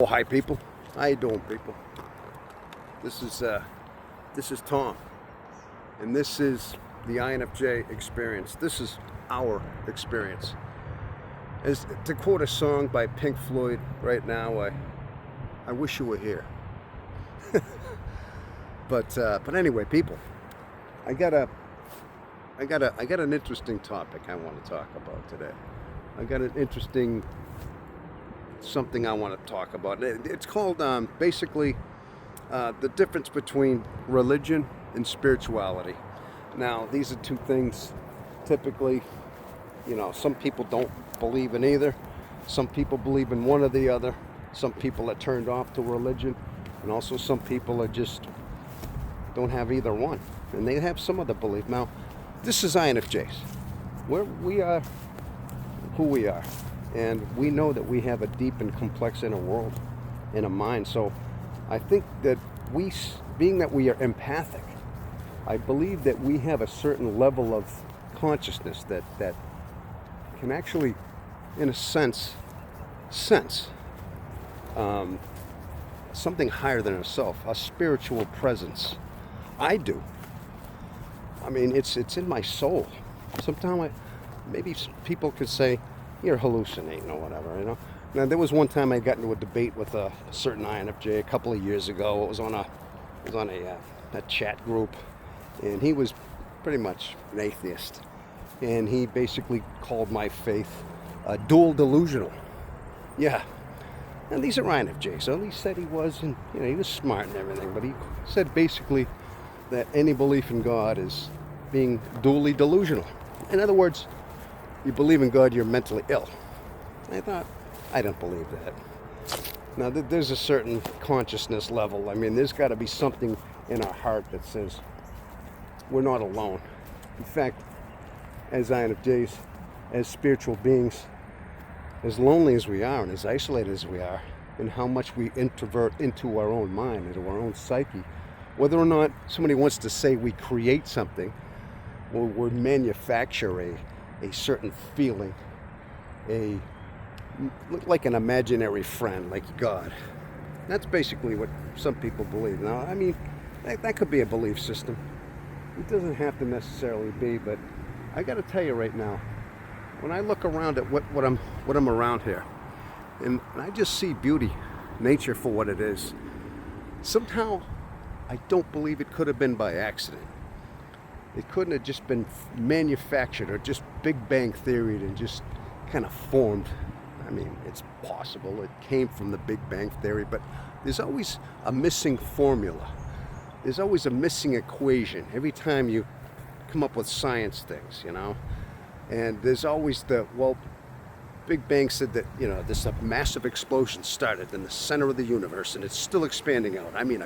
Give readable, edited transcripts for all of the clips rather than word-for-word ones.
Oh, hi people. How you doing, people? This is Tom, and this is the INFJ experience. This is our experience. As to quote a song by Pink Floyd right now, I wish you were here. But anyway, people, I got an interesting topic I want to talk about today. I got an interesting something I want to talk about. It's called basically the difference between religion and spirituality. Now, these are two things typically, some people don't believe in either. Some people believe in one or the other. Some people are turned off to religion, and also some people are just don't have either one, and they have some other belief. Now, this is INFJs. We are who we are. And we know that we have a deep and complex inner world, in a mind. So I think that being that we are empathic, I believe that we have a certain level of consciousness that can actually, in a sense something higher than ourselves, a spiritual presence. I do. I mean, it's in my soul. Sometimes maybe people could say, you're hallucinating or whatever. Now, there was one time I got into a debate with a certain INFJ a couple of years ago. It was on a chat group, and he was pretty much an atheist, and he basically called my faith dual delusional. Yeah, and these are INFJs. So he said he was, and he was smart and everything, but he said basically that any belief in God is being dually delusional. In other words, you believe in God, you're mentally ill. I thought, I don't believe that. Now, there's a certain consciousness level. I mean, there's got to be something in our heart that says we're not alone. In fact, as INFJs, as spiritual beings, as lonely as we are and as isolated as we are, and how much we introvert into our own mind, into our own psyche, whether or not somebody wants to say we create something, or we manufacture a certain feeling, like an imaginary friend, like God. That's basically what some people believe. Now, I mean, that could be a belief system. It doesn't have to necessarily be, but I got to tell you right now, when I look around at what I'm around here, and I just see beauty, nature for what it is, somehow I don't believe it could have been by accident. It couldn't have just been manufactured or just Big Bang theoried and just kind of formed. I mean, it's possible it came from the Big Bang theory, but there's always a missing formula. There's always a missing equation every time you come up with science things, And there's always Big Bang said that, this a massive explosion started in the center of the universe, and it's still expanding out. I mean,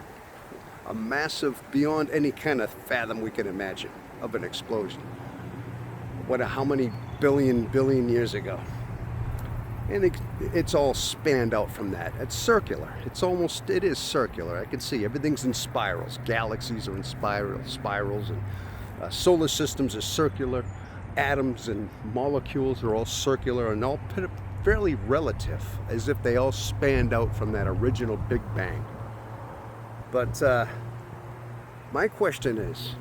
a massive, beyond any kind of fathom we can imagine, of an explosion. How many billion years ago? And it's all spanned out from that. It's circular. It is circular. I can see everything's in spirals. Galaxies are in spirals, and solar systems are circular. Atoms and molecules are all circular and all fairly relative, as if they all spanned out from that original Big Bang. But my question is,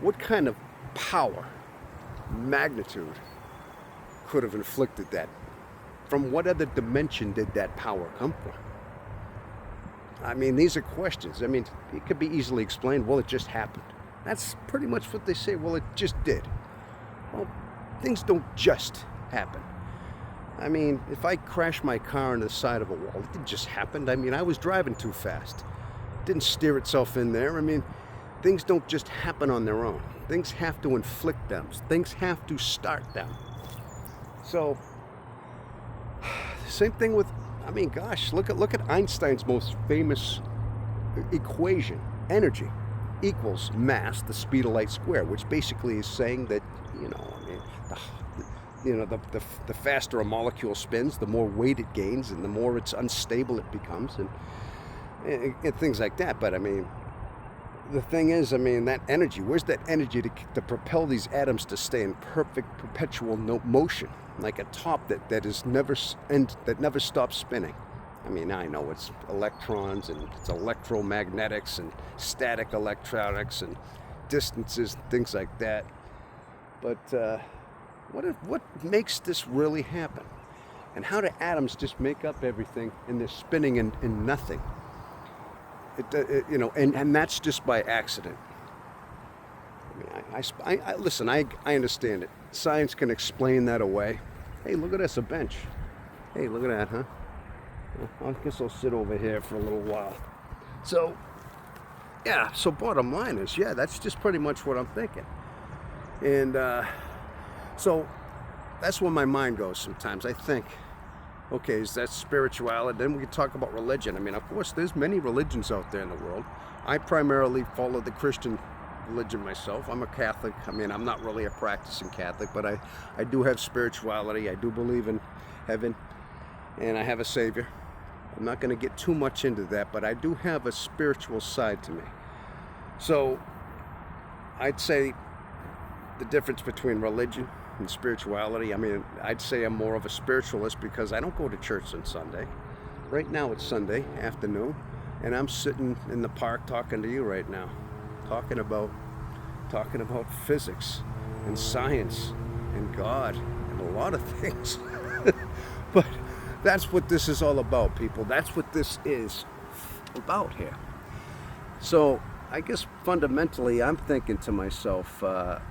what kind of power, magnitude, could have inflicted that? From what other dimension did that power come from? I mean, these are questions. I mean, it could be easily explained. Well, it just happened. That's pretty much what they say. Well, it just did. Well, things don't just happen. I mean, if I crash my car into the side of a wall, it didn't just happen. I mean, I was driving too fast. It didn't steer itself in there. I mean, things don't just happen on their own. Things have to inflict them. Things have to start them. So, same thing with, I mean, gosh, look at Einstein's most famous equation. Energy equals mass, the speed of light squared, which basically is saying that, the faster a molecule spins, the more weight it gains, and the more it's unstable it becomes, and things like that. But I mean, the thing is, that energy, where's that energy to propel these atoms to stay in perfect perpetual motion, like a top that never stops spinning? I mean, I know it's electrons and it's electromagnetics and static electronics and distances, things like that. But what makes this really happen? And how do atoms just make up everything and they're spinning in nothing? And that's just by accident. I mean, listen, I understand it. Science can explain that away. Hey, look at this, a bench. Hey, look at that, huh? I guess I'll sit over here for a little while. So, yeah, so bottom line is, yeah, that's just pretty much what I'm thinking. And so that's where my mind goes sometimes. I think, okay, is that spirituality? Then we can talk about religion. I mean, of course, there's many religions out there in the world. I primarily follow the Christian religion myself. I'm a Catholic. I mean, I'm not really a practicing Catholic, but I do have spirituality. I do believe in heaven, and I have a Savior. I'm not going to get too much into that, but I do have a spiritual side to me. So I'd say the difference between religion and spirituality, I mean, I'd say I'm more of a spiritualist because I don't go to church on Sunday. Right now it's Sunday afternoon, and I'm sitting in the park talking to you right now, talking about physics and science and God and a lot of things. But that's what this is all about, people. That's what this is about here. So I guess fundamentally I'm thinking to myself, I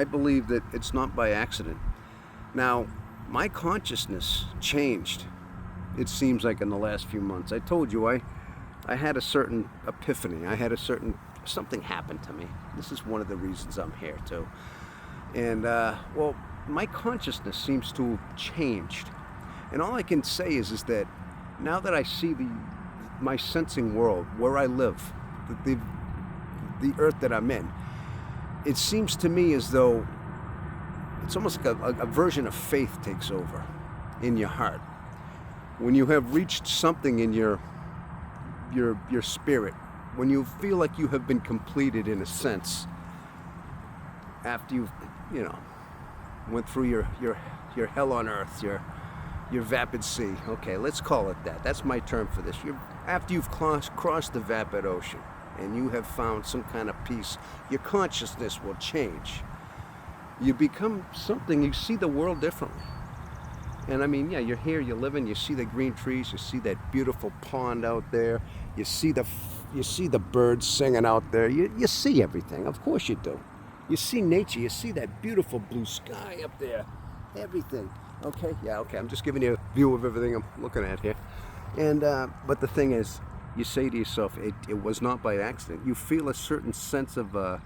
believe that it's not by accident. Now, my consciousness changed, it seems like, in the last few months. I told you I had a certain epiphany. Something happened to me. This is one of the reasons I'm here too. And well, my consciousness seems to have changed. And all I can say is that now that I see my sensing world, where I live, the earth that I'm in, it seems to me as though it's almost like a version of faith takes over in your heart. When you have reached something in your spirit, when you feel like you have been completed in a sense, after you've, went through your hell on earth, your vapid sea. Okay, let's call it that. That's my term for this. After you've crossed the vapid ocean and you have found some kind of peace, your consciousness will change. You become something, you see the world differently. And I mean, yeah, you're here, you're living, you see the green trees, you see that beautiful pond out there, you see the birds singing out there, you see everything, of course you do. You see nature, you see that beautiful blue sky up there, everything. Okay, yeah, okay, I'm just giving you a view of everything I'm looking at here. And, but the thing is, you say to yourself, it was not by accident. You feel a certain sense of a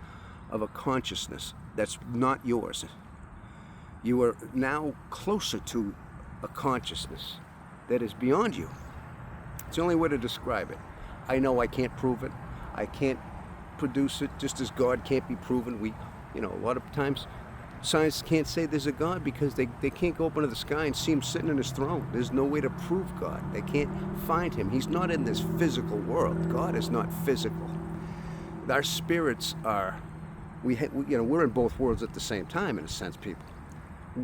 consciousness that's not yours. You are now closer to a consciousness that is beyond you. It's the only way to describe it. I know I can't prove it. I can't produce it, just as God can't be proven. A lot of times science can't say there's a God because they can't go up into the sky and see him sitting in his throne. There's no way to prove God. They can't find him. He's not in this physical world. God is not physical. Our spirits are, we're in both worlds at the same time, in a sense, people.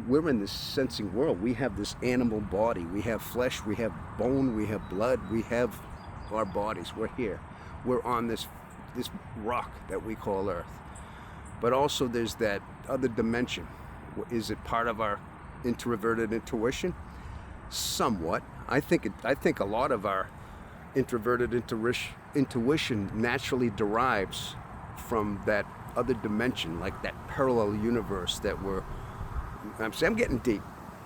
We're in this sensing world. We have this animal body. We have flesh. We have bone. We have blood. We have our bodies. We're here. We're on this rock that we call Earth. But also there's that other dimension. Is it part of our introverted intuition? Somewhat. I think a lot of our introverted intuition naturally derives from that other dimension, like that parallel universe that I'm getting deep.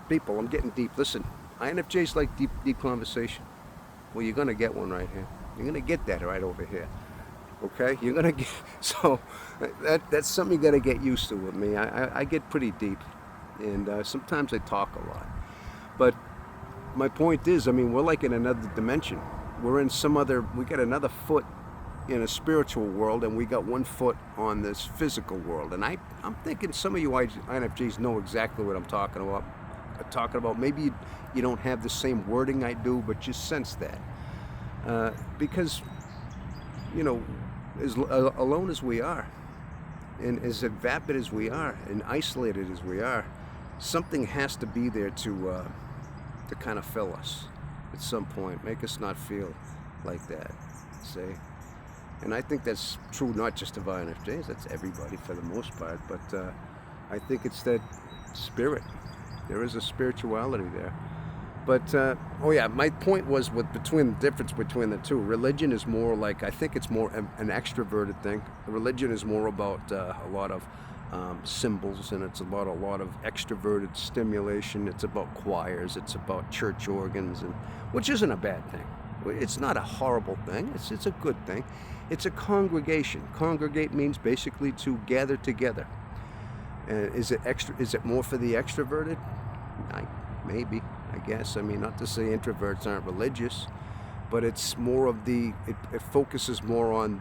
People, I'm getting deep. Listen, INFJs like deep conversation. Well, you're going to get one right here. You're going to get that right over here. Okay? You're going to get... So, that's something you got to get used to with me. I get pretty deep. And sometimes I talk a lot. But my point is, we're like in another dimension. We're in we got another foot in a spiritual world, and we got one foot on this physical world. And I'm thinking some of you INFJs know exactly what I'm talking about. Maybe you don't have the same wording I do, but you sense that. Because, as alone as we are, and as vapid as we are, and isolated as we are, something has to be there to kind of fill us. at some point, make us not feel like that, see? And I think that's true not just of INFJs, that's everybody for the most part, but I think it's that spirit. There is a spirituality there. But, oh yeah, my point was between the difference between the two. Religion is more like, I think it's more an extroverted thing. Religion is more about a lot of symbols, and it's about a lot of extroverted stimulation. It's about choirs, it's about church organs, and which isn't a bad thing. It's not a horrible thing. It's a good thing. It's a congregation. Congregate means basically to gather together. And is it more for the extroverted? Maybe, I guess. I mean, not to say introverts aren't religious, but it's more of it focuses more on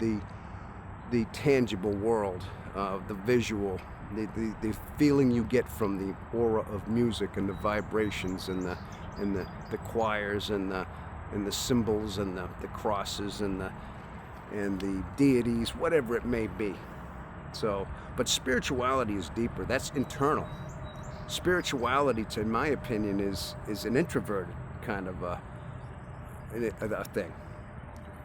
the tangible world, the visual, the feeling you get from the aura of music and the vibrations and the choirs and the symbols and the crosses and the deities, whatever it may be. So, but spirituality is deeper. That's internal. Spirituality, in my opinion, is an introverted kind of a thing,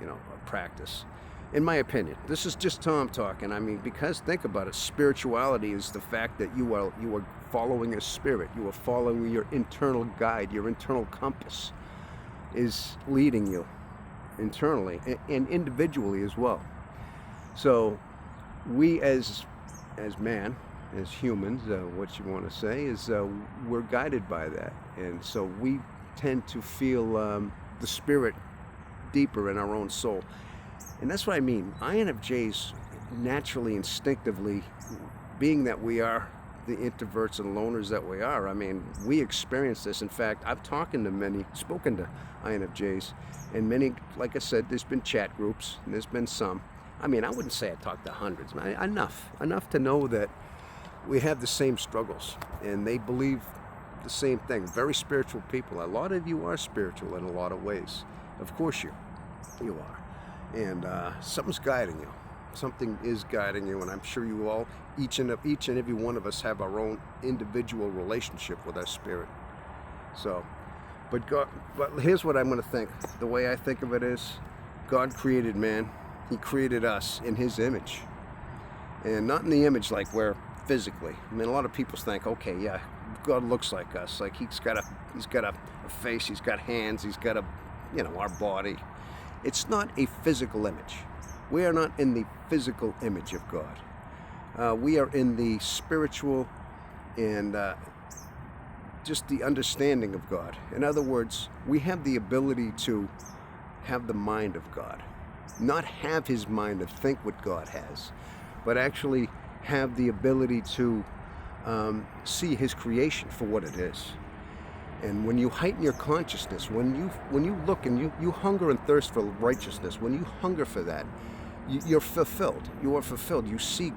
a practice. In my opinion, this is just Tom talking. I mean, because think about it, spirituality is the fact that you are following a spirit. You are following your internal guide. Your internal compass is leading you internally and individually as well. So we as man, as humans, what you want to say is we're guided by that, and so we tend to feel the spirit deeper in our own soul. And that's what I mean. INFJs naturally, instinctively, being that we are the introverts and loners that we are, I mean, we experience this. In fact, I've spoken to INFJs, and many, like I said, there's been chat groups, and there's been some. I mean, I wouldn't say I talked to hundreds, man. Enough to know that we have the same struggles, and they believe the same thing. Very spiritual people. A lot of you are spiritual in a lot of ways. Of course you are. And something's guiding you. Something is guiding you, and I'm sure you all, each and every one of us, have our own individual relationship with our spirit. So, but here's what I'm going to think. The way I think of it is, God created man. He created us in His image, and not in the image like we're physically. I mean, a lot of people think, okay, yeah, God looks like us. Like he's got a face. He's got hands. He's got our body. It's not a physical image. We are not in the physical image of God. We are in the spiritual and just the understanding of God. In other words, we have the ability to have the mind of God. Not have His mind to think what God has, but actually have the ability to see His creation for what it is. And when you heighten your consciousness, when you look and you hunger and thirst for righteousness, when you hunger for that, you're fulfilled. You are fulfilled. You see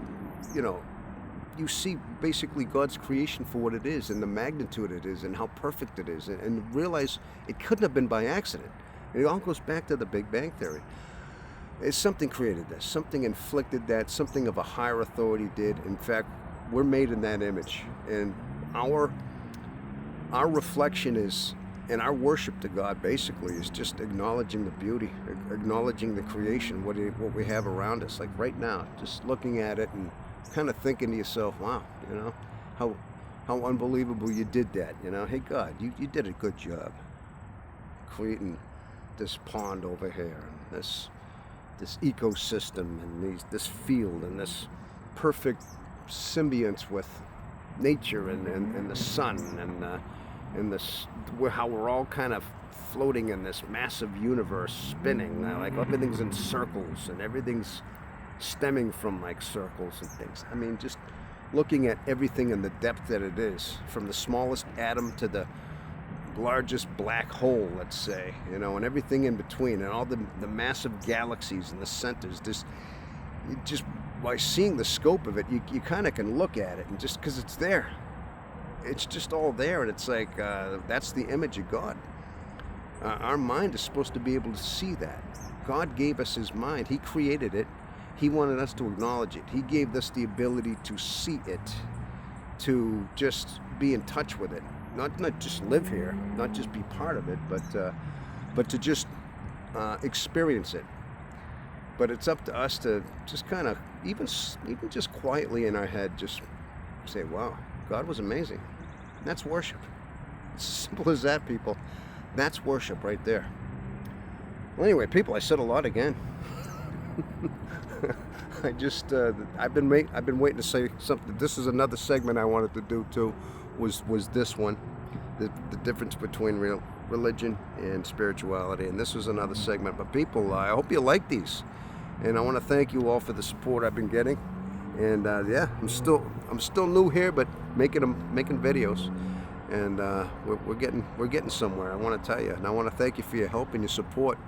basically God's creation for what it is and the magnitude it is and how perfect it is, and realize it couldn't have been by accident. It all goes back to the Big Bang Theory. Something created this, something inflicted that, something of a higher authority did. In fact, we're made in that image, and our reflection is, and our worship to God basically is just acknowledging the beauty, acknowledging the creation, what we have around us. Like right now, just looking at it and kind of thinking to yourself, wow, how unbelievable you did that. Hey God, you did a good job creating this pond over here, and this ecosystem, and this field, and this perfect symbionts with nature and the sun, and this, how we're all kind of floating in this massive universe, spinning, like everything's in circles and everything's stemming from like circles and things. I mean, just looking at everything in the depth that it is, from the smallest atom to the largest black hole, let's say, and everything in between, and all the massive galaxies and the centers. Just by seeing the scope of it, you kind of can look at it, and just because it's there, it's just all there, and it's like that's the image of God. Our mind is supposed to be able to see that. God gave us His mind. He created it. He wanted us to acknowledge it. He gave us the ability to see it, to just be in touch with it. Not just live here, not just be part of it, but but to just experience it. But it's up to us to just kind of, even just quietly in our head, just say, wow, God was amazing. That's worship. It's as simple as that, people. That's worship right there. Well, anyway, people, I said a lot again. I just, I've been waiting to say something. This is another segment I wanted to do too, was this one, the difference between religion and spirituality. And this was another segment. But people, I hope you like these. And I want to thank you all for the support I've been getting. And yeah, I'm still new here, but making videos, and we're getting somewhere. I want to tell you, and I want to thank you for your help and your support.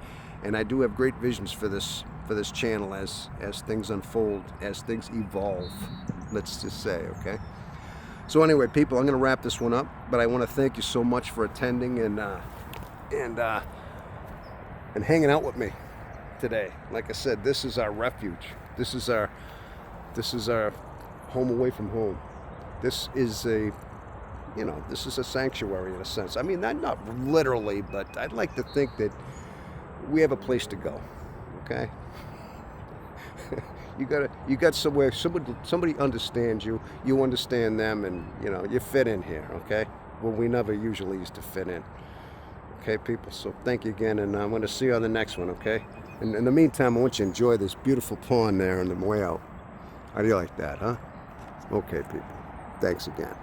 And I do have great visions for this channel as things unfold, as things evolve. Let's just say, okay. So anyway, people, I'm going to wrap this one up. But I want to thank you so much for attending and hanging out with me today. Like I said, this is our refuge. This is our home away from home. This is a sanctuary in a sense. I mean, not literally, but I'd like to think that we have a place to go. Okay. You got somewhere. Somebody understands you. You understand them, and you fit in here. Okay. Well, we never usually used to fit in. Okay, people. So thank you again, and I'm going to see you on the next one. Okay. And in the meantime, I want you to enjoy this beautiful pond there on the way out. How do you like that, huh? Okay, people. Thanks again.